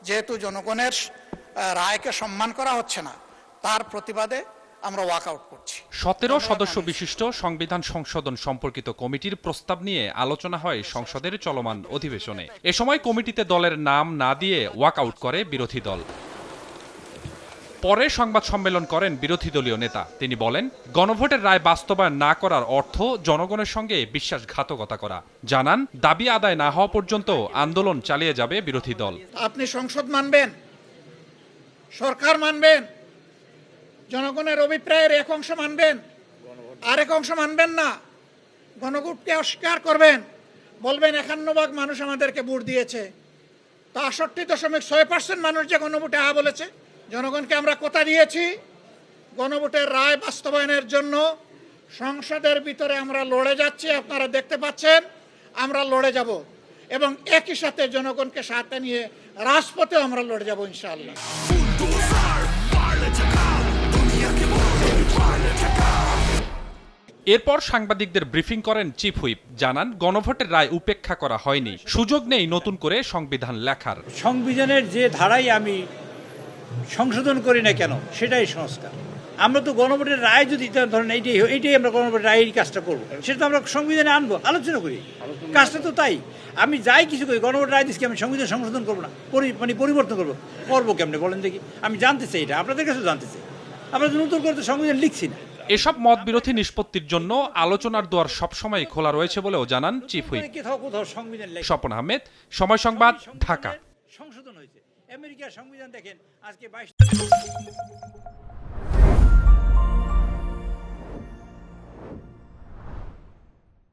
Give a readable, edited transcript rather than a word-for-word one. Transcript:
যেহেতু জনগণের রায়কে সম্মান করা হচ্ছে না, তার প্রতিবাদে আমরা ওয়াকআউট করছি। 17 সদস্য বিশিষ্ট সংবিধান সংশোধন সম্পর্কিত কমিটির প্রস্তাব নিয়ে আলোচনা হয় সংসদের চলমান অধিবেশনে। এ সময় কমিটিতে দলের নাম না দিয়ে ওয়াকআউট করে বিরোধী দল। পরে সংবাদ সম্মেলন করেন বিরোধী দলীয় নেতা। তিনি বলেন, গণভোটের রায় বাস্তবায়ন না করার অর্থ জনগণের সঙ্গে বিশ্বাসঘাতকতা করা। জানান, দাবি আদায় না হওয়া পর্যন্ত আন্দোলন চালিয়ে যাবে বিরোধী দল। আপনি সংসদ মানবেন, সরকার মানবেন, জনগণের অভিপ্রায়ের এক অংশ মানবেন, আরেক অংশ মানবেন না, গণভোটকে অস্বীকার করবেন, বলবেন 51% মানুষ আমাদেরকে ভোট দিয়েছে, তা 68.6% মানুষ যে গণভোটে হ্যাঁ বলেছে। জনগণকে আমরা কথা দিয়েছি, গণভোটের রায় বাস্তবায়নের জন্য সংসদের ভিতরে আমরা লড়ে যাচ্ছি। আপনারা দেখতে পাচ্ছেন আমরা লড়ে যাব, এবং একই সাথে জনগণকে সাথে নিয়ে রাজপথেও আমরা লড়ে যাব ইনশাআল্লাহ। এরপর সাংবাদিকদের ব্রিফিং করেন চিফ হুইপ। জানান, গণভোটের রায় উপেক্ষা করা হয়নি, সুযোগ নেই নতুন করে সংবিধান লেখার। সংবিধানের যে ধারাই আমি সংশোধন করি না কেন, সেটাই সংস্কার। আমরা তো গণভোটের রায় যদি ধরেন এইটাই আমরা গণভোটের রায়ের কাজটা করবো, সেটা তো আমরা সংবিধানে আনবো, আলোচনা করি, কাজটা তো তাই। আমি যাই কিছু করি, গণভোটের রায় দিচ্ছি, আমি সংবিধান সংশোধন করবো না, পরিবর্তন করবো কেমনে বলেন দেখি। আমি জানতে চাই, এটা আপনাদের কাছে জানতে চাই। আমরা তো নতুন করে তো সংবিধান লিখছি না। এসব মত বিরোধী নিষ্পত্তির জন্য আলোচনার দুয়ার সবসময় খোলা রয়েছে বলেও জানান চিফ হুইপ। স্বপন আহমেদ, সময় সংবাদ, ঢাকা। সংশোধন হয়েছে, আমেরিকার সংবিধান দেখেন আজকে 22